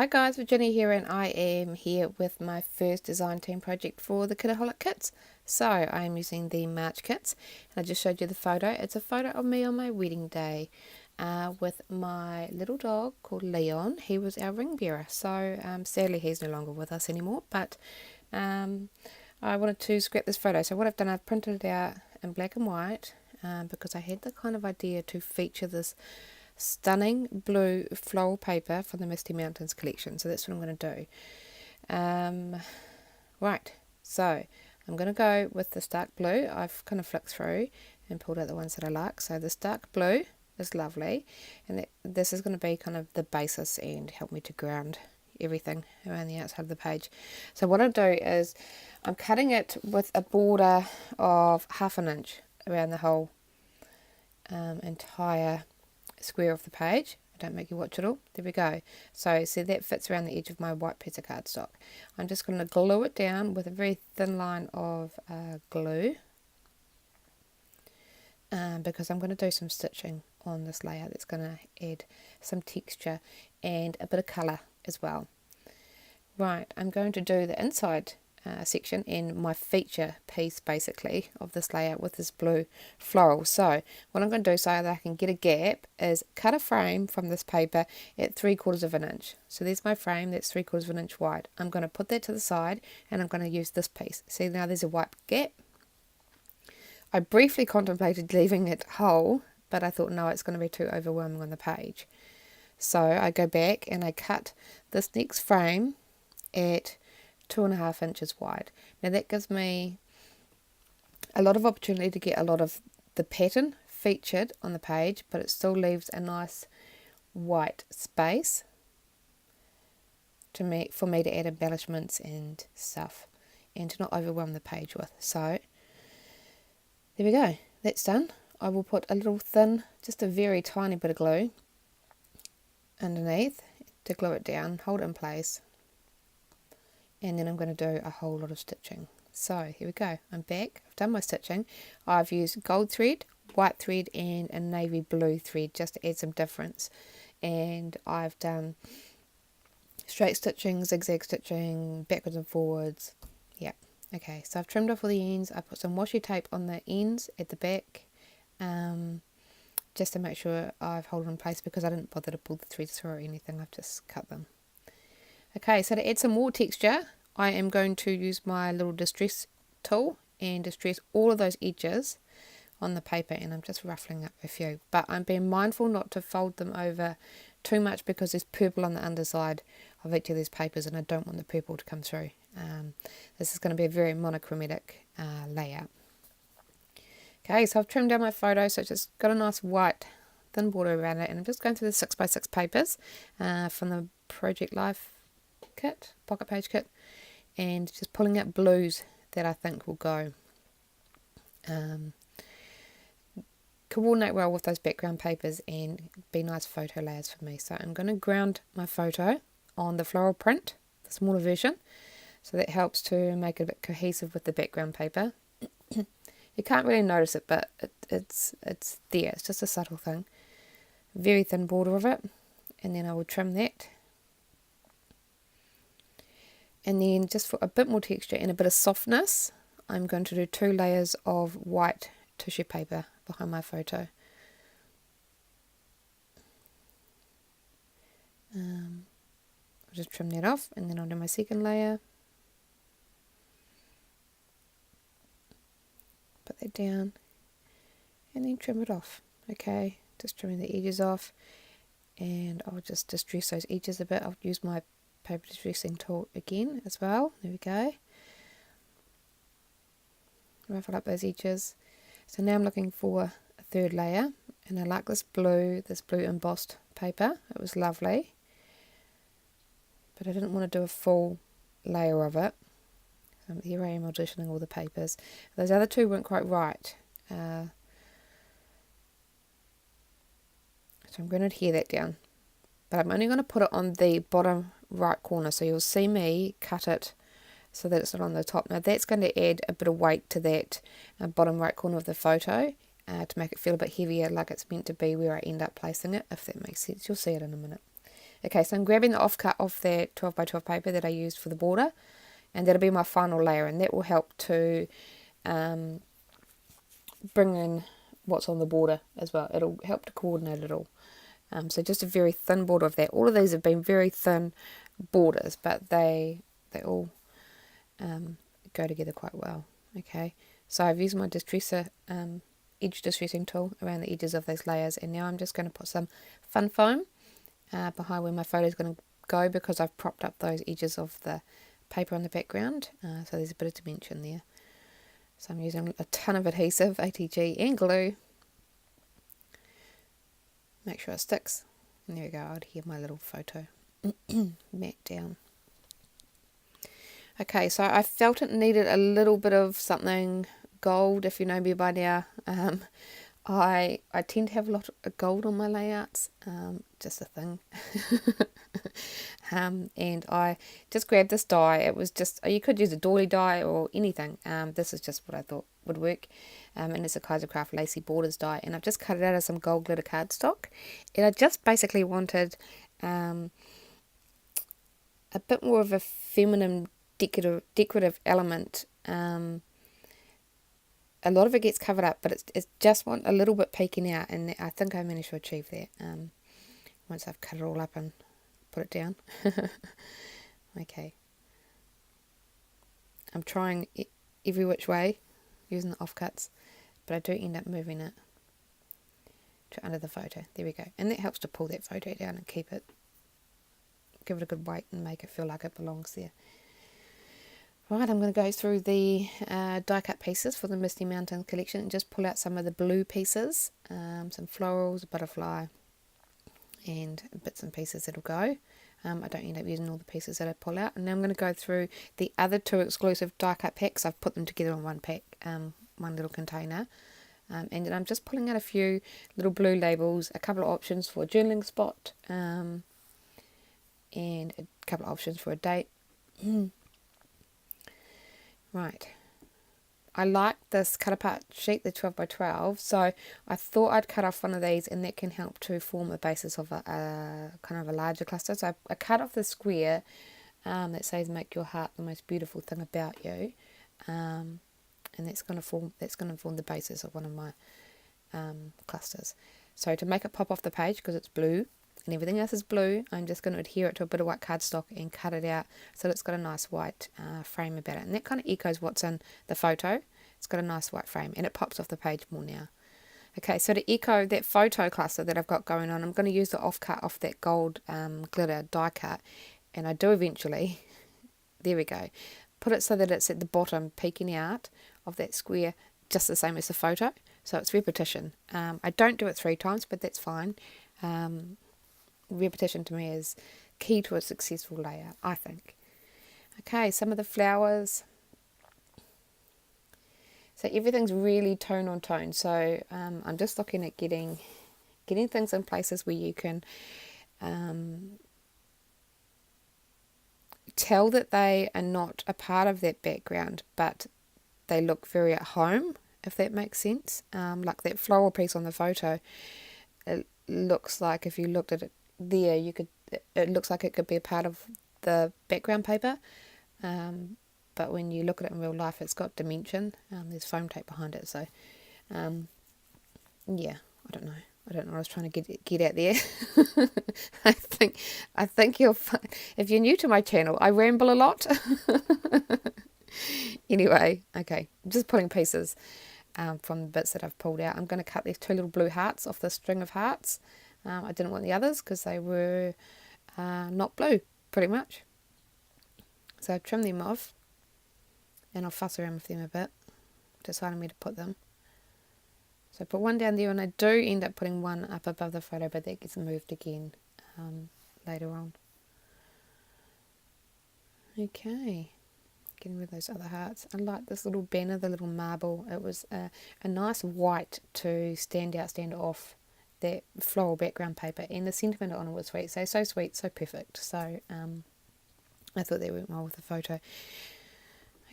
Hi guys, Virginia here, and I am here with my first design team project for the Kitaholic Kits. So I am using the March kits, and I just showed you the photo. It's a photo of me on my wedding day with my little dog called Leon. He was our ring bearer, so sadly he's no longer with us anymore, but I wanted to scrap this photo. So what I've done, I've printed it out in black and white because I had the kind of idea to feature this stunning blue floral paper from the Misty Mountains collection. So that's what I'm going to do. Right, so I'm going to go with this dark blue. I've kind of flicked through and pulled out the ones that I like. So this dark blue is lovely, and this is going to be kind of the basis and help me to ground everything around the outside of the page. So what I'll do is I'm cutting it with a border of 1/2 inch around the whole entire square of the page. I don't make you watch it all. There we go. So that fits around the edge of my white piece of cardstock. I'm just going to glue it down with a very thin line of glue because I'm going to do some stitching on this layer that's going to add some texture and a bit of colour as well. Right, I'm going to do the inside section and my feature piece basically of this layout with this blue floral. So what I'm going to do so that I can get a gap is cut a frame from this paper at 3/4 inch. So there's my frame that's 3/4 inch wide. I'm going to put that to the side and I'm going to use this piece. See, now there's a white gap. I briefly contemplated leaving it whole, but I thought no, it's going to be too overwhelming on the page. So I go back and I cut this next frame at 2.5 inches wide. Now that gives me a lot of opportunity to get a lot of the pattern featured on the page, but it still leaves a nice white space for me to add embellishments and stuff and to not overwhelm the page with. So there we go, that's done. I will put a little thin, just a very tiny bit of glue underneath to glue it down, hold it in place. And then I'm going to do a whole lot of stitching. So here we go, I'm back, I've done my stitching. I've used gold thread, white thread and a navy blue thread just to add some difference. And I've done straight stitching, zigzag stitching, backwards and forwards. Yeah, okay, so I've trimmed off all the ends. I put some washi tape on the ends at the back just to make sure I've held it in place because I didn't bother to pull the threads through or anything, I've just cut them. Okay, so to add some more texture, I am going to use my little distress tool and distress all of those edges on the paper, and I'm just ruffling up a few. But I'm being mindful not to fold them over too much because there's purple on the underside of each of these papers and I don't want the purple to come through. This is going to be a very monochromatic layout. Okay, so I've trimmed down my photo, so it's just got a nice white thin border around it, and I'm just going through the 6x6 papers from the Project Life kit, pocket page kit, and just pulling out blues that I think will go coordinate well with those background papers and be nice photo layers for me. So I'm going to ground my photo on the floral print, the smaller version, so that helps to make it a bit cohesive with the background paper. You can't really notice it, but it's there, it's just a subtle thing. Very thin border of it, and then I will trim that. And then just for a bit more texture and a bit of softness, I'm going to do 2 layers of white tissue paper behind my photo. I'll just trim that off, and then I'll do my second layer. Put that down, and then trim it off. Okay, just trimming the edges off, and I'll just distress those edges a bit. I'll use my paper distressing tool again as well. There we go. Ruffle up those edges. So now I'm looking for a 3rd layer, and I like this blue embossed paper. It was lovely, but I didn't want to do a full layer of it. Here I am auditioning all the papers. Those other 2 weren't quite right, so I'm going to adhere that down, but I'm only going to put it on the bottom right corner, so you'll see me cut it so that it's not on the top. Now that's going to add a bit of weight to that bottom right corner of the photo to make it feel a bit heavier, like it's meant to be where I end up placing it, if that makes sense. You'll see it in a minute. Okay, so I'm grabbing the offcut off that 12 by 12 paper that I used for the border, and that'll be my final layer, and that will help to bring in what's on the border as well. It'll help to coordinate it all. So just a very thin border of that. All of these have been very thin borders, but they all go together quite well. Okay, so I've used my distresser edge distressing tool around the edges of those layers, and now I'm just going to put some fun foam behind where my photo is going to go, because I've propped up those edges of the paper on the background, so there's a bit of dimension there. So I'm using a ton of adhesive, ATG and glue. Make sure it sticks. And there we go, I would hear my little photo mat down. Okay, so I felt it needed a little bit of something gold. If you know me by now, I tend to have a lot of gold on my layouts, just a thing. And I just grabbed this die. It was just, you could use a doily die or anything. This is just what I thought would work. And it's a Kaisercraft Lacy Borders die. And I've just cut it out of some gold glitter cardstock. And I just basically wanted a bit more of a feminine decorative element. A lot of it gets covered up, but it's just want a little bit peeking out, and I think I managed to achieve that once I've cut it all up and put it down. Okay, I'm trying every which way using the offcuts, but I do end up moving it to under the photo. There we go, and that helps to pull that photo down and give it a good weight and make it feel like it belongs there. Right, I'm going to go through the die cut pieces for the Misty Mountain collection and just pull out some of the blue pieces, some florals, a butterfly, and bits and pieces that'll go. I don't end up using all the pieces that I pull out. And now I'm going to go through the other two exclusive die cut packs. I've put them together in one pack, one little container. And then I'm just pulling out a few little blue labels, a couple of options for a journaling spot, and a couple of options for a date. Right, I like this cut apart sheet, the 12 by 12, so I thought I'd cut off one of these, and that can help to form a basis of a kind of a larger cluster. So I cut off the square that says "Make your heart the most beautiful thing about you," and that's going to form the basis of one of my clusters. So to make it pop off the page, because it's blue and everything else is blue, I'm just going to adhere it to a bit of white cardstock and cut it out so that it's got a nice white frame about it, and that kind of echoes what's in the photo. It's got a nice white frame and it pops off the page more now. Okay, so to echo that photo cluster that I've got going on, I'm going to use the offcut off that gold glitter die cut, and I do eventually, there we go, put it so that it's at the bottom peeking out of that square, just the same as the photo, so it's repetition. I don't do it 3 times, but that's fine. Repetition to me is key to a successful layout, I think. Okay, some of the flowers. So everything's really tone on tone. So I'm just looking at getting things in places where you can tell that they are not a part of that background, but they look very at home, if that makes sense. Like that floral piece on the photo, it looks like if you looked at it there, it looks like it could be a part of the background paper, but when you look at it in real life, it's got dimension. There's foam tape behind it, so yeah, I don't know what I was trying to get out there. I think you'll find, if you're new to my channel, I ramble a lot. Anyway, okay, I'm just pulling pieces from the bits that I've pulled out. I'm going to cut these 2 little blue hearts off the string of hearts. I didn't want the others because they were not blue, pretty much. So I trim them off, and I'll fuss around with them a bit, deciding where to put them. So I put one down there, and I do end up putting one up above the photo, but that gets moved again later on. Okay, getting rid of those other hearts. I like this little banner, the little marble. It was a nice white to stand off that floral background paper, and the sentiment on it was sweet. So sweet, so perfect. So I thought that went well with the photo.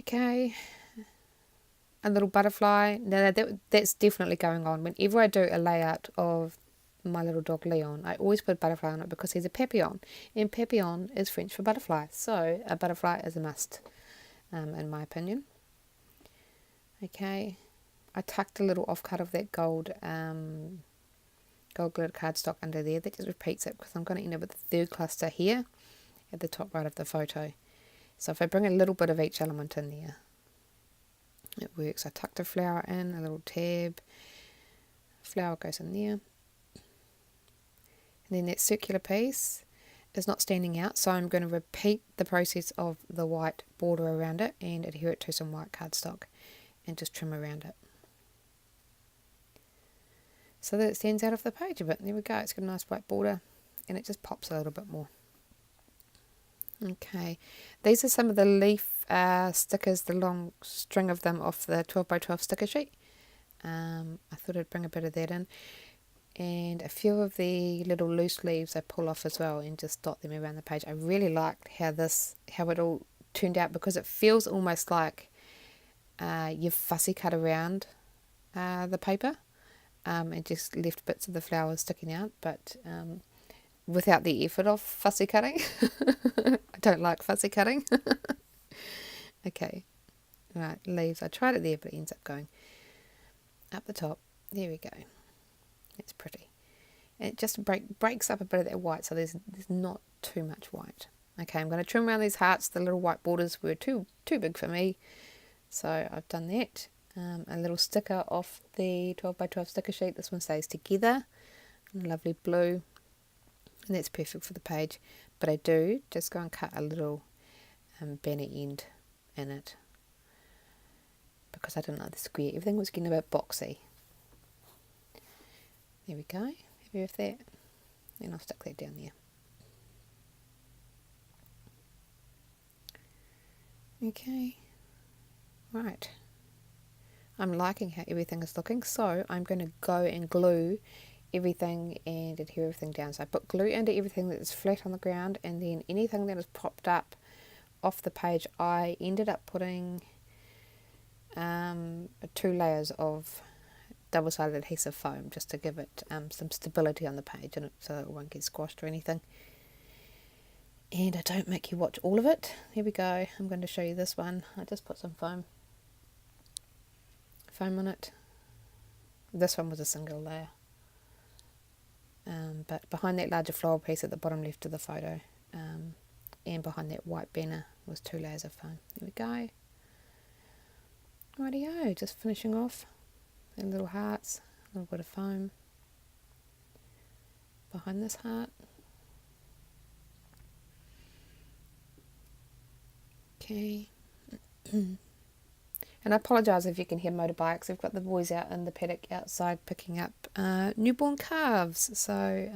Okay, a little butterfly. Now that's definitely going on. Whenever I do a layout of my little dog Leon, I always put a butterfly on it because he's a papillon, and papillon is French for butterfly, so a butterfly is a must, in my opinion. Okay, I tucked a little offcut of that gold glitter cardstock under there. That just repeats it because I'm going to end up with the third cluster here at the top right of the photo. So if I bring a little bit of each element in there, it works. I tucked a flower in, a little tab, flower goes in there. And then that circular piece is not standing out, so I'm going to repeat the process of the white border around it and adhere it to some white cardstock and just trim around it, so that it stands out of the page a bit. There we go, it's got a nice white border and it just pops a little bit more. Okay, these are some of the leaf stickers, the long string of them off the 12x12 sticker sheet. I thought I'd bring a bit of that in. And a few of the little loose leaves I pull off as well and just dot them around the page. I really liked how it all turned out, because it feels almost like you've fussy cut around the paper and just left bits of the flowers sticking out, but without the effort of fussy cutting. I don't like fussy cutting. Okay, right, leaves. I tried it there, but it ends up going up the top. There we go. It's pretty. And it just breaks up a bit of that white, so there's not too much white. Okay, I'm going to trim around these hearts. The little white borders were too big for me, so I've done that. A little sticker off the 12x12 sticker sheet. This one stays together. Lovely blue. And that's perfect for the page. But I do just go and cut a little banner end in it, because I didn't like the square. Everything was getting a bit boxy. There we go. Happy with that. And I'll stick that down there. Okay. Right. I'm liking how everything is looking, so I'm going to go and glue everything and adhere everything down. So I put glue into everything that is flat on the ground, and then anything that is propped up off the page, I ended up putting 2 layers of double-sided adhesive foam just to give it some stability on the page, and so it won't get squashed or anything. And I don't make you watch all of it. Here we go. I'm going to show you this one. I just put some foam on it. This one was a single layer, but behind that larger floral piece at the bottom left of the photo, and behind that white banner was 2 layers of foam. There we go. Rightio, just finishing off. And little hearts, a little bit of foam behind this heart. Okay. And I apologise if you can hear motorbikes. We've got the boys out in the paddock outside picking up newborn calves, so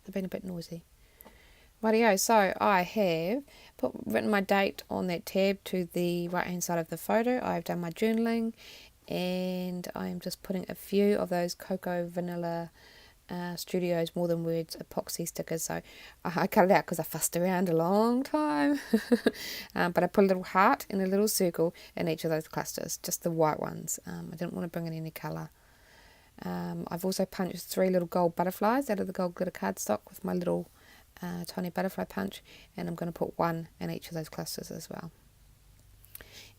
they've been a bit noisy. Rightio, so I have written my date on that tab to the right hand side of the photo. I've done my journaling, and I'm just putting a few of those Cocoa Vanilla Studios More Than Words epoxy stickers. So I cut it out because I fussed around a long time. But I put a little heart and a little circle in each of those clusters, just the white ones. I didn't want to bring in any colour. I've also punched 3 little gold butterflies out of the gold glitter cardstock with my little tiny butterfly punch, and I'm going to put 1 in each of those clusters as well.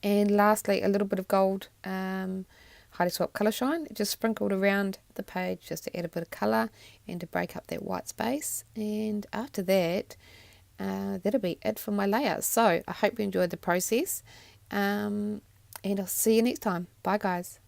And lastly, a little bit of gold Highly Swap Colour Shine, just sprinkled around the page just to add a bit of colour and to break up that white space. And after that, that'll be it for my layouts. So I hope you enjoyed the process, and I'll see you next time. Bye guys.